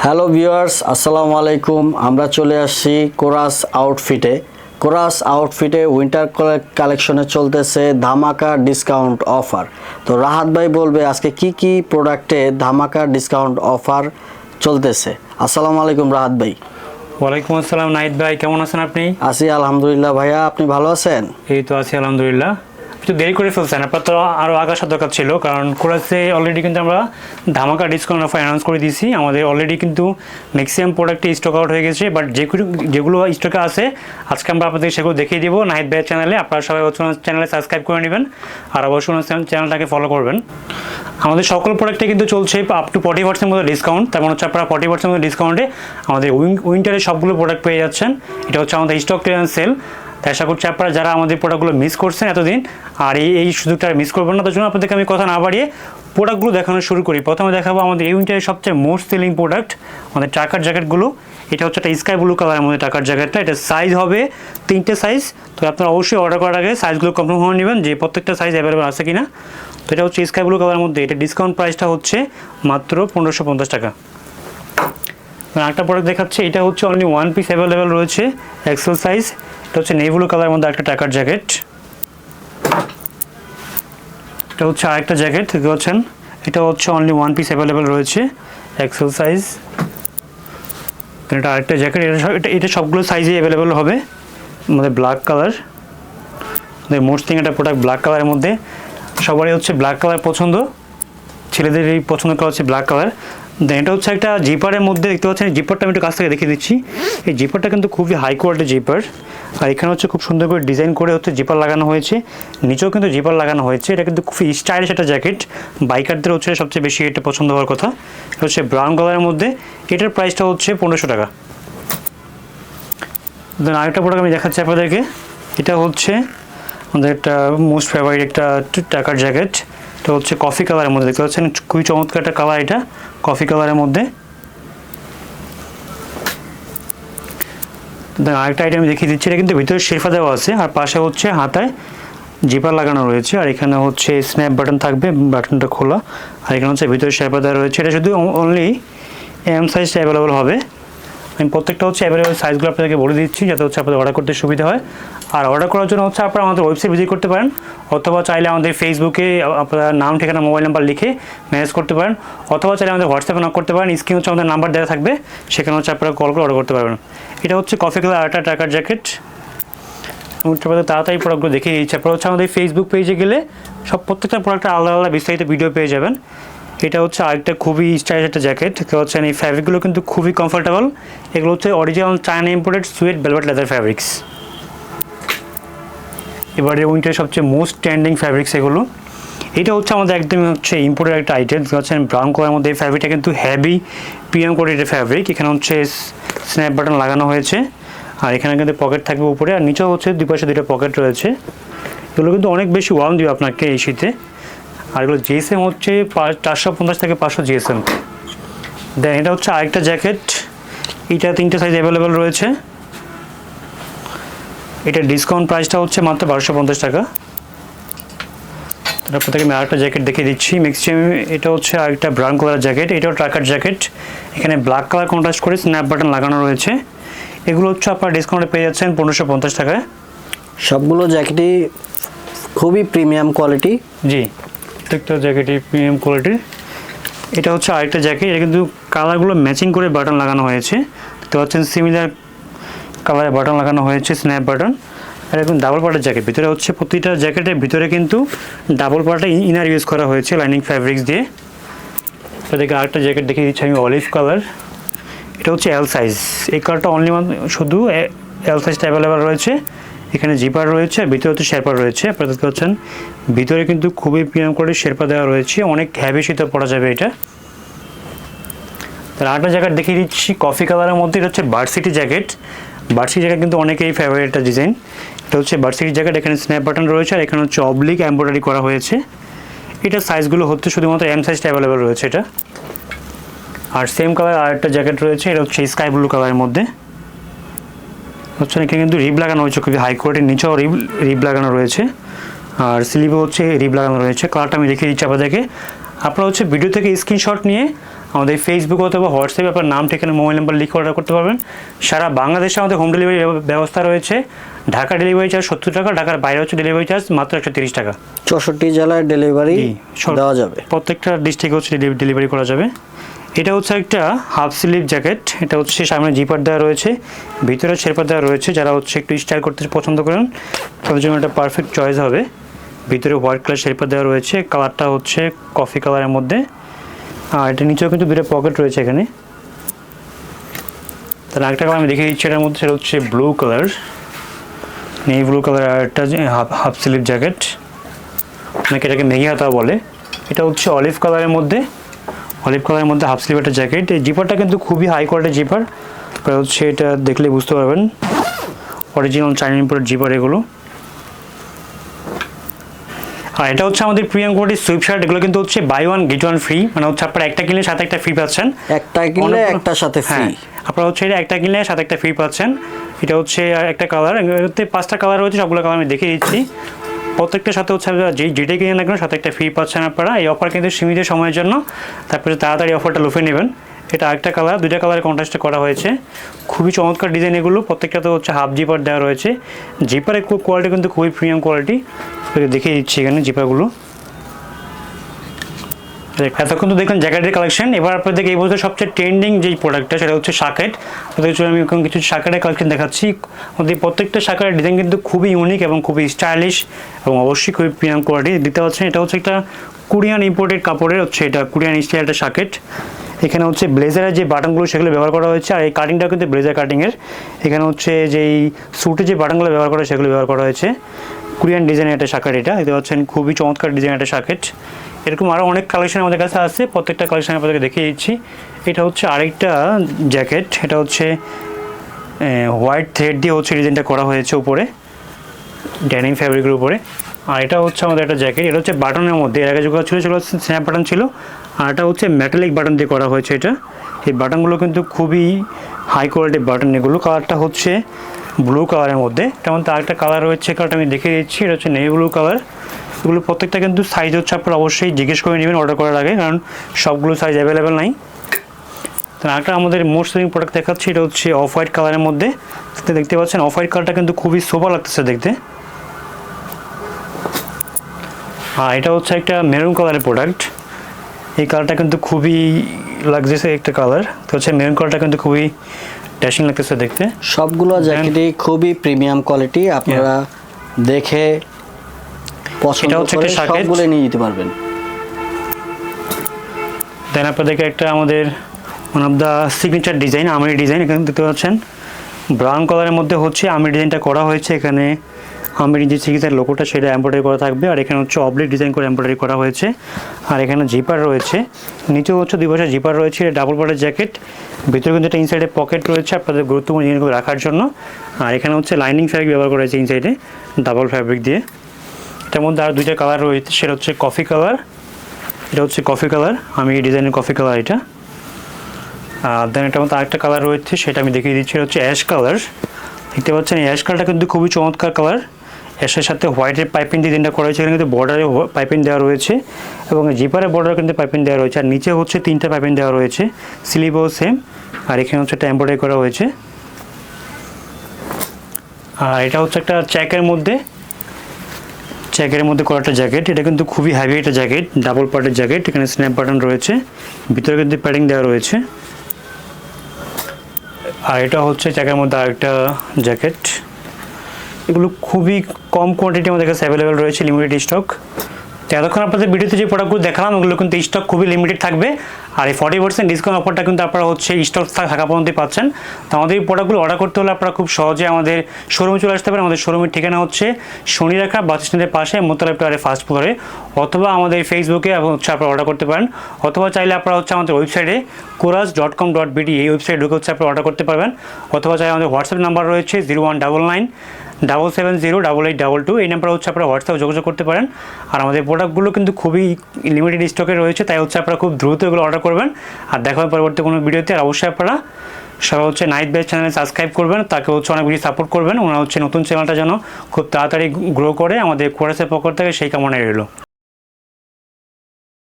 Hello viewers, আসসালামু আলাইকুম। আমরা চলে আসছি কোরাস আউটফিটে উইন্টার কালেকশনে চলতেছে ধামাকা ডিসকাউন্ট অফার। তো রাহাত ভাই বলবে আজকে কি কি প্রোডাক্টে ধামাকা ডিসকাউন্ট অফার চলতেছে। আসসালামু আলাইকুম রাহাত ভাই। ওয়ালাইকুম আসসালাম নাহিদ ভাই, কেমন আছেন আপনি? আছি আলহামদুলিল্লাহ। ভাইয়া আপনি ভালো আছেন? এই তো আছি আলহামদুলিল্লাহ। একটু দেরি করে ফেলছেন, আপনার তো আরও আগে আসার দরকার ছিল, কারণ কোরাসে অলরেডি কিন্তু আমরা ধামাকা ডিসকাউন্ট অফার অ্যানাউন্স করে দিয়েছি। আমাদের অলরেডি কিন্তু ম্যাক্সিমাম প্রোডাক্টে স্টক আউট হয়ে গেছে, বাট যেগুলো স্টকে আছে আজকে আমরা আপনাদের সেগুলো দেখিয়ে দিব নাহিদ ভাইয়ের চ্যানেলে। আপনারা সবাই চ্যানেলে সাবস্ক্রাইব করে নেবেন আর অবশ্যই চ্যানেলটাকে ফলো করবেন। আমাদের সকল প্রোডাক্টে কিন্তু চলছে আপ টু 40% মতো ডিসকাউন্ট। তার মানে হচ্ছে আপনারা 40% মতো ডিসকাউন্টে আমাদের উইন্টারের সবগুলো প্রোডাক্ট পেয়ে যাচ্ছেন। এটা হচ্ছে আমাদের স্টক ক্লিয়ারেন্স সেল। তাই আশা করছি আপনারা যারা আমাদের প্রোডাক্টগুলো মিস করছেন এতদিন আর এই সুযোগটা মিস করবেন না। তার জন্য আপনাদেরকে আমি কথা না বাড়িয়ে প্রোডাক্টগুলো দেখানো শুরু করি। প্রথমে দেখাবো আমাদের এই উইন্টারের সবচেয়ে মোস্ট সেলিং প্রোডাক্ট, আমাদের ট্রাকার জ্যাকেটগুলো। এটা হচ্ছে একটা স্কাই ব্লু কালারের মধ্যে ট্রাকার জ্যাকেটটা। এটা সাইজ হবে 3টে সাইজ। তো আপনারা অবশ্যই অর্ডার করার আগে সাইজগুলো কনফার্ম হয়ে নেবেন যে প্রত্যেকটা সাইজ অ্যাভেলেবল আছে কিনা। তো এটা হচ্ছে স্কাই ব্লু কালারের মধ্যে। এটা ডিসকাউন্ট প্রাইসটা হচ্ছে মাত্র 1550 টাকা। আরেকটা প্রোডাক্ট দেখাচ্ছে, এটা হচ্ছে অনলি ওয়ান পিস অ্যাভেলেবেল রয়েছে, এক্সেল সাইজ। এটা হচ্ছে নেভি ব্লু কালারের মধ্যে একটা ট্রাকার জ্যাকেট। এটা হচ্ছে আরেকটা জ্যাকেট দেখতে পাচ্ছেন, এটা হচ্ছে অনলি ওয়ান পিস অ্যাভেলেবেল রয়েছে, এক্সেল সাইজ। এটা আরেকটা জ্যাকেট, এটা সবগুলো সাইজে অ্যাভেলেবেল হবে। আমাদের ব্ল্যাক কালার, আমাদের মোস্ট থিং একটা প্রোডাক্ট ব্ল্যাক কালারের মধ্যে। সবারই হচ্ছে ব্ল্যাক কালার পছন্দ, ছেলেদের এই পছন্দ করা হচ্ছে ব্ল্যাক কালার। দেন এটা হচ্ছে একটা জিপারের মধ্যে দেখতে পাচ্ছেন। জিপারটা আমি একটু কাছ থেকে দেখিয়ে দিচ্ছি। এই জিপারটা কিন্তু খুবই হাই কোয়ালিটির জিপার, আর এখানে হচ্ছে খুব সুন্দর করে ডিজাইন করে হচ্ছে জিপার লাগানো হয়েছে, নিচেও কিন্তু জিপার লাগানো হয়েছে। এটা কিন্তু খুবই স্টাইলিশ একটা জ্যাকেট, বাইকারদের হচ্ছে সবচেয়ে বেশি এটা পছন্দ হওয়ার কথা। এটা হচ্ছে ব্রাউন কালারের মধ্যে, এটার প্রাইসটা হচ্ছে 1500 টাকা। দেন আরেকটা প্রোডাক্ট আমি দেখাচ্ছি আপনাদেরকে। এটা হচ্ছে আমাদের একটা মোস্ট ফেভারিট একটা ট্রাকার জ্যাকেট। এটা হচ্ছে কফি কালারের মধ্যে দেখতে পাচ্ছেন, খুবই চমৎকার একটা কালার এটা, কফি কালারের মধ্যে। আরেকটা আইটেম দেখিয়ে দিচ্ছি, এটা কিন্তু ভিতরে শেরফা দেওয়া আছে আর পাশে হচ্ছে হাতায় জিপার লাগানো রয়েছে, আর এখানে হচ্ছে স্ন্যাপ বাটন থাকবে, বাটনটা খোলা, আর এখানে হচ্ছে ভিতরে শেরফা দেওয়া রয়েছে। এটা শুধু অনলি এম সাইজটা অ্যাভেলেবল হবে। আমি প্রত্যেকটা হচ্ছে অ্যাভেলেবল সাইজগুলো আপনাদেরকে বলে দিচ্ছি যাতে হচ্ছে আপনাদের অর্ডার করতে সুবিধা হয়। আর অর্ডার করার জন্য হচ্ছে আপনারা আমাদের ওয়েবসাইট ভিজিট করতে পারেন, অথবা চাইলে আমাদের ফেসবুকে আপনার নাম ঠিকানা মোবাইল নাম্বার লিখে মেসেজ করতে পারেন, অথবা চাইলে আমাদের হোয়াটসঅ্যাপে নক করতে পারেন। স্ক্রিনে হচ্ছে আমাদের নাম্বার দেওয়া থাকবে, সেখানে হচ্ছে আপনারা কল করে অর্ডার করতে পারবেন। এটা হচ্ছে কফি কালার আরেকটা ট্রাকার জ্যাকেট। তাড়াতাড়ি প্রোডাক্টগুলো দেখিয়ে দিচ্ছি। আপনারা হচ্ছে আমাদের ফেসবুক পেজে গেলে প্রত্যেকটা প্রোডাক্টের আলাদা আলাদা বিস্তারিত ভিডিও পেয়ে যাবেন। এটা হচ্ছে আরেকটা খুবই স্টাইলিশ একটা জ্যাকেট দেখতে পাচ্ছেন। এই ফ্যাব্রিকগুলো কিন্তু খুবই কমফোর্টেবল। এগুলো হচ্ছে original China imported suit velvet leather fabrics. এবারে উইন্টারের সবচেয়ে মোস্ট ট্রেন্ডিং ফ্যাব্রিক্স এগুলো। এটা হচ্ছে আমাদের একদমই হচ্ছে ইম্পোর্টেড একটা আইটেম দেখতে পাচ্ছেন, ব্রাউন কালারের মধ্যে। এই ফ্যাব্রিকটা কিন্তু হেভি প্রিমিয়াম কোয়ালিটির ফ্যাব্রিক। এখানে হচ্ছে স্ন্যাপ বাটন লাগানো হয়েছে, আর এখানে কিন্তু পকেট থাকবে উপরে, আর নিচেও হচ্ছে দুই পাশে দুটো পকেট রয়েছে। এগুলো কিন্তু অনেক বেশি ওয়ার্ম দিবে আপনাকে এই শীতে। আর এগুলো জিএসএম হচ্ছে 450 থেকে 500 জিএসএম। দেন এটা হচ্ছে আরেকটা জ্যাকেট, এটা 3টে সাইজ অ্যাভেলেবেল রয়েছে। এটা ডিসকাউন্ট প্রাইসটা হচ্ছে মাত্র 1250 টাকা। তারপর থেকে আমি আরেকটা জ্যাকেট দেখিয়ে দিচ্ছি ম্যাক্সিমাম। এটা হচ্ছে আরেকটা ব্রাউন কালার জ্যাকেট, এটাও ট্রাকার জ্যাকেট। এখানে ব্ল্যাক কালার কন্ট্রাস্ট করে স্ন্যাপ বাটন লাগানো রয়েছে। এগুলো হচ্ছে আপনারা ডিসকাউন্টে পেয়ে যাচ্ছেন 1550 টাকায়। সবগুলো জ্যাকেটই খুবই প্রিমিয়াম কোয়ালিটি। জি, প্রত্যেকটা জ্যাকেটই প্রিমিয়াম কোয়ালিটির। এটা হচ্ছে আরেকটা জ্যাকেট, এটা কিন্তু কালারগুলো ম্যাচিং করে বাটন লাগানো হয়েছে দেখতে পাচ্ছেন, সিমিলার কালারে বাটন লাগানো হয়েছে, স্ন্যাপ বাটন। আর এখন ডাবল পার্টের জ্যাকেট, ভিতরে হচ্ছে প্রতিটা জ্যাকেটের ভিতরে কিন্তু ডাবল পার্টে ইনার ইউজ করা হয়েছে লাইনিং ফ্যাব্রিক্স দিয়ে। তাদেরকে আরেকটা জ্যাকেট দেখিয়ে দিচ্ছি আমি, অলিভ কালার। এটা হচ্ছে এল সাইজ। এই কালারটা অনলি শুধু এল সাইজটা অ্যাভেলেবেল রয়েছে। এখানে জিপার রয়েছে, ভিতরে হচ্ছে শেরপা রয়েছে। আপনারা দেখতে পাচ্ছেন ভিতরে কিন্তু খুবই প্রিমিয়াম কোয়ালিটির শেরপা দেওয়া রয়েছে, অনেক হ্যাভি শীতে পরা যাবে এটা। তার আরেকটা জ্যাকেট দেখিয়ে দিচ্ছি কফি কালারের মধ্যে। এটা হচ্ছে ভার্সিটি জ্যাকেট। ভার্সিটি জ্যাকেট কিন্তু অনেকেই ফেভারিট একটা ডিজাইন। এটা হচ্ছে ভার্সিটি জ্যাকেট, এখানে স্ন্যাপ বাটন রয়েছে, আর এখানে হচ্ছে অবলিক এমব্রয়ডারি করা হয়েছে। এটার সাইজগুলো হচ্ছে শুধুমাত্র এম সাইজটা অ্যাভেলেবেল রয়েছে এটা। আর সেম কালার আরেকটা জ্যাকেট রয়েছে, এটা হচ্ছে স্কাই ব্লু কালারের মধ্যে। হচ্ছে এখানে কিন্তু রিব লাগানো হয়েছে, খুবই হাই কোয়ালিটির। নিচেও রিব লাগানো রয়েছে, আর স্লিভে হচ্ছে রিব লাগানো রয়েছে। কালারটা আমি দেখিয়ে দিচ্ছি আপনাদেরকে। আপনারা হচ্ছে ভিডিও থেকে স্ক্রিনশট নিয়ে আমাদের ফেসবুক অথবা হোয়াটসঅ্যাপে আপনার নাম, ঠিকানা, মোবাইল নাম্বার লিখে অর্ডার করতে পারবেন। সারা বাংলাদেশে আমাদের হোম ডেলিভারি ব্যবস্থা রয়েছে। ঢাকা ডেলিভারি চার্জ 70 টাকা, ঢাকার বাইরে হচ্ছে ডেলিভারি চার্জ মাত্র 130 টাকা। 64 জেলায় ডেলিভারি দেওয়া যাবে, প্রত্যেকটা ডিস্ট্রিক্টে হচ্ছে ডেলিভারি করা যাবে। এটা হচ্ছে একটা হাফ স্লিভ জ্যাকেট। এটা হচ্ছে সামনে জিপার দেওয়া রয়েছে, ভিতরে শেরপার দেওয়া রয়েছে। যারা হচ্ছে একটু স্টাইল করতে পছন্দ করেন তাদের জন্য একটা পারফেক্ট চয়েস হবে। ভিতরে হোয়াইট কালার শেরপার দেওয়া রয়েছে, কালারটা হচ্ছে কফি কালারের মধ্যে। আর এটা নিচেও কিন্তু দুটো পকেট রয়েছে এখানে। তার আরেকটা কালার আমি দেখিয়ে দিচ্ছি এটার মধ্যে, সেটা হচ্ছে ব্লু কালার, নেই ব্লু কালার। আর একটা হাফ স্লিভ জ্যাকেট, অনেকে এটাকে মেঘি হাতা বলে। এটা হচ্ছে অলিভ কালারের মধ্যে, হাফ স্লিভ একটা জ্যাকেট। এই জিপারটা কিন্তু খুবই হাই কোয়ালিটির জিপার। হচ্ছে এটা দেখলে বুঝতে পারবেন অরিজিনাল চাইনা ইম্পোর্টেড জিপার এগুলো। আর এটা হচ্ছে আমাদের প্রিমিয়াম কোয়ালিটির সুইপ শার্ট। এগুলো কিন্তু হচ্ছে buy one get one free, মানে হচ্ছে আপনারা একটা কিনলে সাথে একটা ফ্রি পাচ্ছেন। একটা কিনলে একটার সাথে ফ্রি। আপনারা হচ্ছে এটা একটা কিনলে সাথে একটা ফ্রি পাচ্ছেন। এটা হচ্ছে একটা কালার, এতে 5টা কালার রয়েছে, সবগুলো কালার আমি দেখিয়ে দিচ্ছি। প্রত্যেকটার সাথে হচ্ছে যেটাই কিনে না কেন সাথে একটা ফ্রি পাচ্ছেন আপনারা। এই অফার কিন্তু সীমিত সময়ের জন্য, তারপরে তাড়াতাড়ি অফারটা লুফে নেবেন। এটা একটা কালার, দুইটা কালারের কন্ট্রাস্টে করা হয়েছে। খুবই চমৎকার ডিজাইন এগুলো। প্রত্যেকটাতে হচ্ছে হাফ জিপার দেওয়া রয়েছে। জিপারের কোয়ালিটি কিন্তু খুবই প্রিমিয়াম কোয়ালিটি। দেখিয়ে দিচ্ছি এখানে জিপারগুলো। এতক্ষণ তো দেখলেন জ্যাকেটের কালেকশন। এবার আপনাদেরকে এই বছর সবচেয়ে ট্রেন্ডিং যেই প্রোডাক্টটা সেটা হচ্ছে শাকেট। ওদের জন্য আমি এখন কিছু শাকেটের কালেকশন দেখাচ্ছি। ওদের প্রত্যেকটা শাকেটের ডিজাইন কিন্তু খুবই ইউনিক এবং খুবই স্টাইলিশ এবং অবশ্যই খুবই প্রিমিয়াম কোয়ালিটি। দেখতে পাচ্ছেন এটা হচ্ছে একটা কোরিয়ান ইম্পোর্টেড কাপড়ের, হচ্ছে এটা কোরিয়ান স্টাইল একটা শাকেট। এখানে হচ্ছে ব্লেজারের যে বাটনগুলো সেগুলো ব্যবহার করা হয়েছে। আর এই কাটিংটাও কিন্তু ব্লেজার কাটিংয়ের। এখানে হচ্ছে যেই স্যুটের যে বাটনগুলো ব্যবহার করা সেগুলো ব্যবহার করা হয়েছে। কোরিয়ান ডিজাইনের একটা শাকেট এটা, দেখতে পাচ্ছেন খুবই চমৎকার ডিজাইনের একটা শাকেট। এরকম আরও অনেক কালেকশন আমাদের কাছে আছে, প্রত্যেকটা কালেকশন আপনাদেরকে দেখিয়ে দিচ্ছি। এটা হচ্ছে আরেকটা জ্যাকেট। এটা হচ্ছে হোয়াইট থ্রেড দিয়ে হচ্ছে ডিজাইনটা করা হয়েছে উপরে, ড্যানিম ফ্যাব্রিকের উপরে। আর এটা হচ্ছে আমাদের একটা জ্যাকেট। এটা হচ্ছে বাটনের মধ্যে, এর আগে যেগুলো ছিল সেগুলো স্ন্যাপ বাটন ছিল, আর এটা হচ্ছে মেটালিক বাটন দিয়ে করা হয়েছে। এটা এই বাটনগুলো কিন্তু খুবই হাই কোয়ালিটির বাটন এগুলো। কালারটা হচ্ছে ব্লু কালারের মধ্যে। তেমন তার একটা কালার রয়েছে, কালারটা আমি দেখিয়ে দিচ্ছি। এটা হচ্ছে নেভি ব্লু কালার। এগুলো প্রত্যেকটা কিন্তু সাইজ হচ্ছে আপনারা অবশ্যই জিজ্ঞেস করে নেবেন অর্ডার করার আগে, কারণ সবগুলো সাইজ অ্যাভেলেবেল নাই। তো একটা আমাদের মোস্ট সেলিং প্রোডাক্ট দেখাচ্ছি, এটা হচ্ছে অফ হোয়াইট কালারের মধ্যে। দেখতে পাচ্ছেন অফ হোয়াইট কালারটা কিন্তু খুবই শোভা লাগতেছে দেখতে। আর এটা হচ্ছে একটা মেরুন কালারের প্রোডাক্ট। এই কালারটা কিন্তু খুবই লাগতেছে একটা কালার। তো হচ্ছে মেরুন কালারটা কিন্তু খুবই ড্যাশিং লাগতেছে দেখতে। সবগুলো জ্যাকেটই খুবই প্রিমিয়াম কোয়ালিটি, আপনারা দেখে পছন্দ করে সবগুলো নিয়ে যেতে পারবেন। দেন আপনাদেরকে একটা আমাদের one of the signature design, Amir design. এখানে দেখতে পাচ্ছেন ব্রাউন কালারের মধ্যে হচ্ছে আমির ডিজাইনটা করা হয়েছে। এখানে আমির যে সিগনেচার লোগোটা সেটা এমব্রয়ডারি করা থাকবে। আর এখানে হচ্ছে অবলিক ডিজাইন করে এমব্রয়ডারি করা হয়েছে। আর এখানে জিপার রয়েছে, নিচেও হচ্ছে 2 পাশে জিপার রয়েছে। এটা ডাবল পার্টের জ্যাকেট, ভিতরে কিন্তু একটা ইনসাইডে পকেট রয়েছে আপনাদের গুরুত্বপূর্ণ জিনিসগুলো রাখার জন্য। আর এখানে হচ্ছে লাইনিং ফ্যাব্রিক ব্যবহার করা হয়েছে ইনসাইডে ডাবল ফ্যাব্রিক দিয়ে। এটার মধ্যে আর 2টা কালার রয়েছে, সেটা হচ্ছে কফি কালার। এটা হচ্ছে কফি কালার, আমি এই ডিজাইনের কফি কালার এটা। আর দেন এটার মধ্যে আরেকটা কালার রয়েছে, সেটা আমি দেখিয়ে দিচ্ছি। এটা হচ্ছে অ্যাশ কালার। দেখতে পাচ্ছেন এই অ্যাশ কালারটা কিন্তু খুবই চমৎকার কালার। অ্যাশের সাথে হোয়াইটের পাইপিং ডিজাইনটা করা হয়েছে। এখানে কিন্তু বর্ডারে পাইপিং দেওয়া রয়েছে এবং জিপারের বর্ডারে কিন্তু পাইপিং দেওয়া রয়েছে। আর নিচে হচ্ছে 3টা পাইপিং দেওয়া রয়েছে, স্লিভও সেম। আর এখানে হচ্ছে একটা এমব্রয়ডারি করা হয়েছে। আর এটা হচ্ছে একটা চেকের মধ্যে করা একটা জ্যাকেট। এটা কিন্তু খুবই হেভি একটা জ্যাকেট, ডাবল পার্টের জ্যাকেট। এখানে স্ন্যাপ বাটন রয়েছে, ভিতরে কিন্তু প্যাডিং দেওয়া রয়েছে। আর এটা হচ্ছে চেকের মধ্যে আরেকটা জ্যাকেট। এগুলো খুবই কম কোয়ান্টিটি আমাদের কাছে অ্যাভেলেবেল রয়েছে, লিমিটেড স্টক। তো এতক্ষণ আপনাদের ভিডিওতে যে প্রোডাক্টগুলো দেখালাম ওগুলো কিন্তু স্টক খুবই লিমিটেড থাকবে। আর এই 40% ডিসকাউন্ট অফারটা কিন্তু আপনারা হচ্ছে স্টক থাকা পর্যন্তই পাচ্ছেন। তো আমাদের এই প্রোডাক্টগুলো অর্ডার করতে হলে আপনারা খুব সহজে আমাদের শোরুমে চলে আসতে পারেন। আমাদের শোরুমের ঠিকানা হচ্ছে শনিরাখা বাস স্ট্যান্ডের পাশে মোতালেব টাওয়ারের ফার্স্ট ফ্লোরে, অথবা আমাদের ফেসবুকে হচ্ছে আপনারা অর্ডার করতে পারেন, অথবা চাইলে আপনারা হচ্ছে আমাদের ওয়েবসাইটে courage.com.bd এই ওয়েবসাইটে ঢুকে হচ্ছে আপনারা অর্ডার করতে পারবেন। অথবা চাইলে আমাদের হোয়াটসঅ্যাপ নাম্বার রয়েছে 0199770822। এই নাম্বার হচ্ছে আপনারা হোয়াটসঅ্যাপে যোগাযোগ করতে পারেন। আর আমাদের প্রোডাক্টগুলো কিন্তু খুবই লিমিটেড স্টকে রয়েছে, তাই হচ্ছে আপনারা খুব দ্রুত এগুলো অর্ডার করবেন। আর দেখা হবে পরবর্তী কোনো ভিডিওতে। আর অবশ্যই আপনারা সবাই হচ্ছে নাইট বেস্ট চ্যানেলে সাবস্ক্রাইব করবেন, তাকে হচ্ছে অনেক বেশি সাপোর্ট করবেন। ওনারা হচ্ছে নতুন চ্যানেলটা যেন খুব তাড়াতাড়ি গ্রো করে আমাদের কোরাসের পক্ষ থেকে সেই কামনাই রইল।